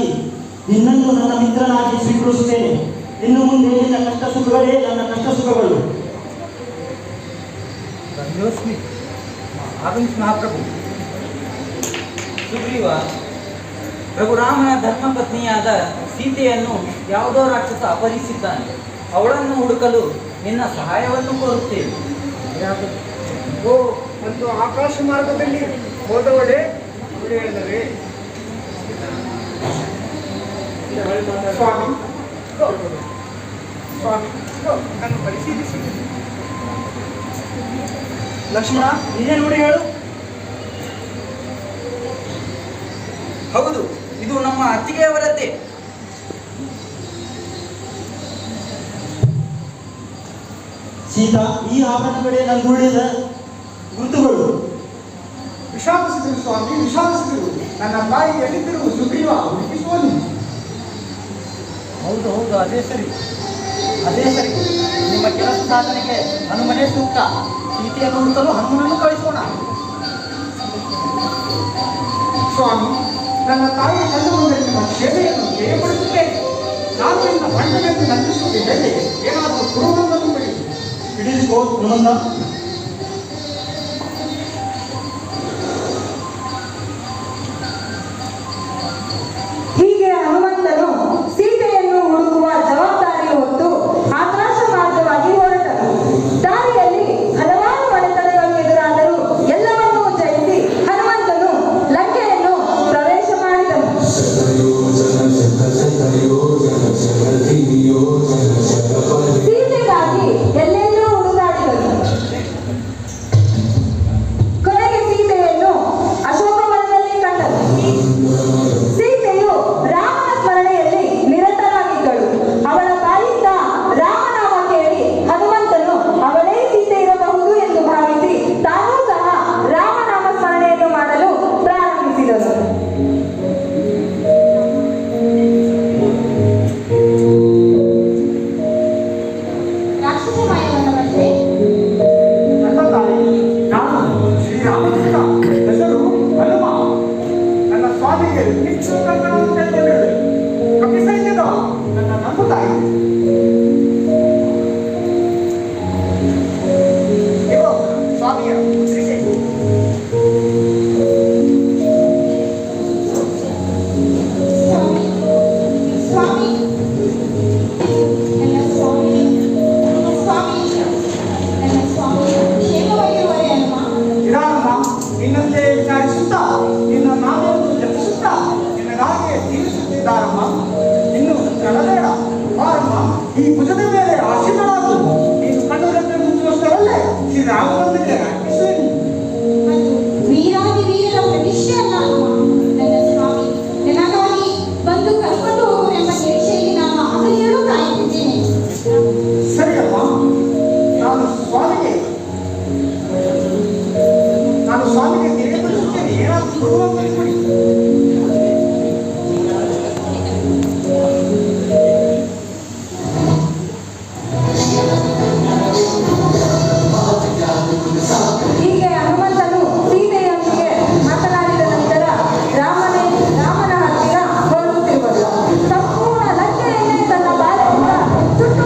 ನಿನ್ನನ್ನು ನನ್ನ ಮಿತ್ರನಾಗಿ ಸ್ವೀಕರಿಸುತ್ತೇನೆ. ಇನ್ನು ಮುಂದೆ ನಿನ್ನ ಕಷ್ಟ ಸುಖಗಳೇ ನನ್ನ ಕಷ್ಟ ಸುಖಗಳು. ಧನ್ಯೋಸ್ಮಿ ಆಗಮಿಸಿ ಮಹಾಪ್ರಭು. ಸುಗ್ರೀವ, ಪ್ರಭು ರಾಮನ ಧರ್ಮಪತ್ನಿಯಾದ ಸೀತೆಯನ್ನು ಯಾವುದೋ ರಾಕ್ಷಸ ಅಪಹರಿಸಿದ್ದಾನೆ. ಅವಳನ್ನು ಹುಡುಕಲು ನಿನ್ನ ಸಹಾಯವನ್ನು ಕೋರುತ್ತೇವೆ. ಓ, ಒಂದು ಆಕಾಶ ಮಾರ್ಗದಲ್ಲಿ ಹೋದವಳೆ ಹೇಳಿದರೆ ಸ್ವಾಮಿ ಸ್ವಾಮಿ ನಾನು ಪರಿಶೀಲಿಸಿ. ಲಕ್ಷ್ಮಣ, ನೀನೇ ನೋಡಿ ಹೇಳು. ಹೌದು, ಇದು ನಮ್ಮ ಅತ್ತಿಗೆಯವರದ್ದೇ. ಸೀತಾ, ಈ ಆಭರಣಗಳೇ ನಂದುಳಿದ ಗುರುತುಗಳು. ವಿಷಾದಿಸಿದರು ಸ್ವಾಮಿ, ವಿಷಾದಿಸಿದರು. ನನ್ನ ತಾಯಿ ಎಲ್ಲಿದ್ದರು ಸುಗ್ರೀವ ಹುಡುಕಿಸುವನು. ಹೌದು ಹೌದು, ಅದೇ ಸರಿ, ಅದೇ ಸರಿ. ನಿಮ್ಮ ಕೆಲಸ ಸಾಧನೆಗೆ ಹನುಮನೇ ಸೂಕ್ತ. ಸೀತೆಯನ್ನು ಹುಡುಕಲು ಹನುಮನನ್ನು ಕಳಿಸೋಣ. ಸ್ವಾಮಿ, ನನ್ನ ತಾಯಿ ಕಂಡು ಬಂದರೆ ನಿಮ್ಮ ಸೇವೆಯನ್ನು ಜಯಪಡಿಸುತ್ತೇನೆ. ನಾನು ನಿನ್ನ ಬಂಡನೆಂದು ನಂದಿಸುವುದು ಹೇಗೆ? ಏನಾದರೂ ಕುರುಬಂದನ್ನು ಬಿಡಿ. ಹಿಡಿದುಕೋ ಹನುಮಂತ. ಹೀಗೆ ಹನುಮಂತನು ಸೀತೆಯನ್ನು ಹುಡುಕುವ ಜವಾಬ್ದಾರಿ ಹೊತ್ತು ಆಕಾಶ ಮಾರ್ಗವಾಗಿ ಹೊರಟನು. ದಾರಿಯಲ್ಲಿ ಹಲವಾರು ಅಡೆತಡೆಗಳು ಎದುರಾದರೂ ಎಲ್ಲವನ್ನೂ ಜಯಿಸಿ ಹನುಮಂತನು ಲಂಕೆಯನ್ನು ಪ್ರವೇಶ ಮಾಡಿದನು. ಸೀತೆಗಾಗಿ ಎಲ್ಲೆಲ್ಲೂ ಹುಡುಕಾಡಿದನು. ಕೊನೆಗೆ ಸೀತೆಯನ್ನು ಅಶೋಕವನದಲ್ಲಿ ಕಂಡನು. ಸೀತೆಯು ರಾಮನ ಸ್ಮರಣೆಯಲ್ಲಿ ನಿರತರಾಗಿದ್ದಳು. ಅವಳ ಬಾಯಿಂದ ರಾಮನಾಮ ಕೇಳಿ ಹನುಮಂತನು ಅವಳೇ ಸೀತೆ ಇರಬಹುದು ಎಂದು ಭಾವಿಸಿ ತಾನೂ ಸಹ ರಾಮನಾಮ ಸ್ಮರಣೆಯನ್ನು ಮಾಡಲು ಪ್ರಾರಂಭಿಸಿದನು. ರಾಕ್ಷಸ ಮಾಯವನ್ನು ಬಂದರೆ ನನ್ನ ತಾಯಿ ನಾನು ಶ್ರೀರಾಮಕೃಷ್ಣ, ಹೆಸರು ಹನುಮ. ನನ್ನ ಸ್ವಾಮಿಗೆ ನಿತ್ಯ ಕಂಕಣವನ್ನು ಕೈಗೊಂಡಿರುವೆ. ಕಪಿ ಸೈನ್ಯದ ನನ್ನ ನಮ್ಮ ತಾಯಿ. ಇಗೋ ಸ್ವಾಮಿಯ ಪತ್ರಿಕೆ. ಸ್ವಾಮಿ, ಸ್ವಾಮಿ, ನನ್ನ ಸ್ವಾಮಿ, ಸ್ವಾಮಿ, ನನ್ನ ಸ್ವಾಮಿ ಕ್ಷೇಮವಾಗಿರುವರೆ ಹನುಮ. ಇರಾಮ ನಿನ್ನಂತೆ ವಿಚಾರಿಸುತ್ತಾ ನಿನ್ನ ನಾಮವನ್ನು ಜಪಿಸುತ್ತಾ ನಿನಗಾಗಿ ಜೀವಿಸುತ್ತಿದ್ದಾರಮ್ಮ. ಇನ್ನು ಕಳಬೇಡ ಬಾರಮ್ಮ, ಈ ಭುಜದ ಮೇಲೆ ಆಶೀರ್ವಾದ. ನೀನು ಕಣ್ಣುಗಳನ್ನು ಮುಚ್ಚುವಷ್ಟರಲ್ಲೇ ಶ್ರೀರಾಮನೊಂದಿಗೆ ಅರ್ಪಿಸುವೆನು. ಅದು ವೀರಾದಿ ವೀರರ ಪ್ರತಿಷ್ಠೆ ಅಲ್ಲ ಹನುಮ. ನನ್ನ ಸ್ವಾಮಿ ನನಗಾಗಿ ಬಂದು ಕರ್ಕೊಂಡು ಹೋಗುವೆಂಬ ನಿರೀಕ್ಷೆಯಲ್ಲಿ ನಾನು ಆಗಲಿಯೂ ಕಾಯುತ್ತಿದ್ದೇನೆ. ಸರಿಯಮ್ಮ, ನಾನು ಸ್ವಾಮಿಗೆ ತಿಳಿಯಪಡಿಸುತ್ತೇನೆ. ಏನಾದರೂ ಕೊಡುವಂತೆ ಕೊಡಿ. ಹೀಗೆ ಹನುಮಂತನು ಸೀತೆಯೊಂದಿಗೆ ಮಾತನಾಡಿದ ನಂತರ ರಾಮನ ಹತ್ತಿರ ಹೊರಡುತ್ತಿರುವುದು ಸಂಪೂರ್ಣ ಲಂಕೆಯನ್ನೇ ತನ್ನ ಬಾಲದಿಂದ ಸುಟ್ಟು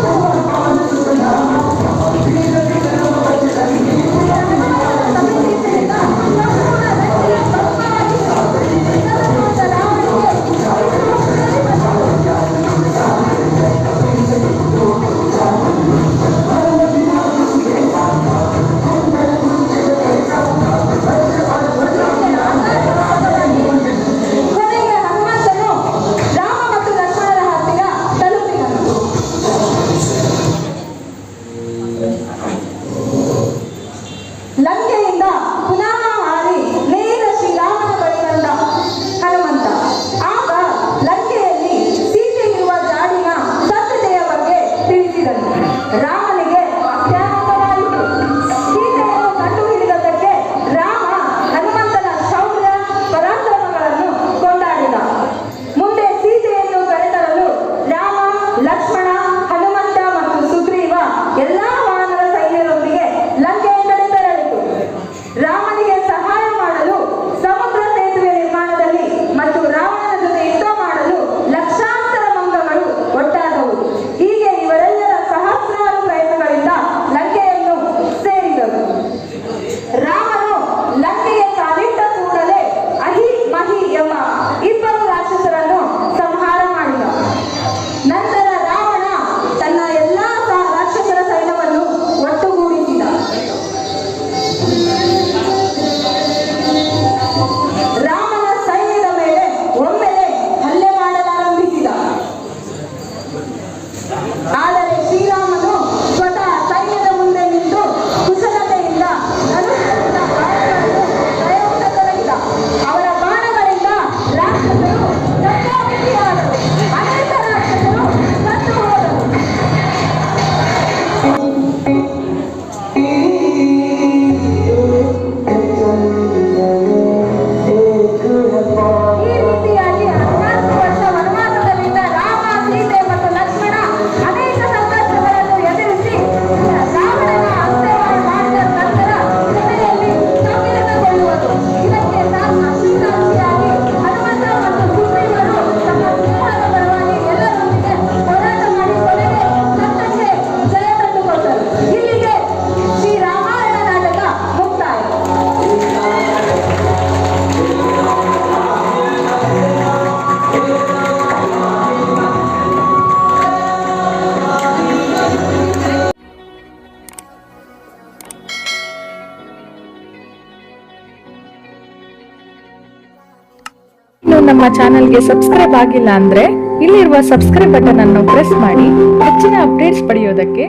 ನಮ್ಮ ಚಾನೆಲ್ಗೆ ಸಬ್ಸ್ಕ್ರೈಬ್ ಆಗಿಲ್ಲ ಅಂದ್ರೆ ಇಲ್ಲಿರುವ ಸಬ್ಸ್ಕ್ರೈಬ್ ಬಟನ್ ಅನ್ನು ಪ್ರೆಸ್ ಮಾಡಿ ಹೆಚ್ಚಿನ ಅಪ್ಡೇಟ್ಸ್ ಪಡೆಯೋದಕ್ಕೆ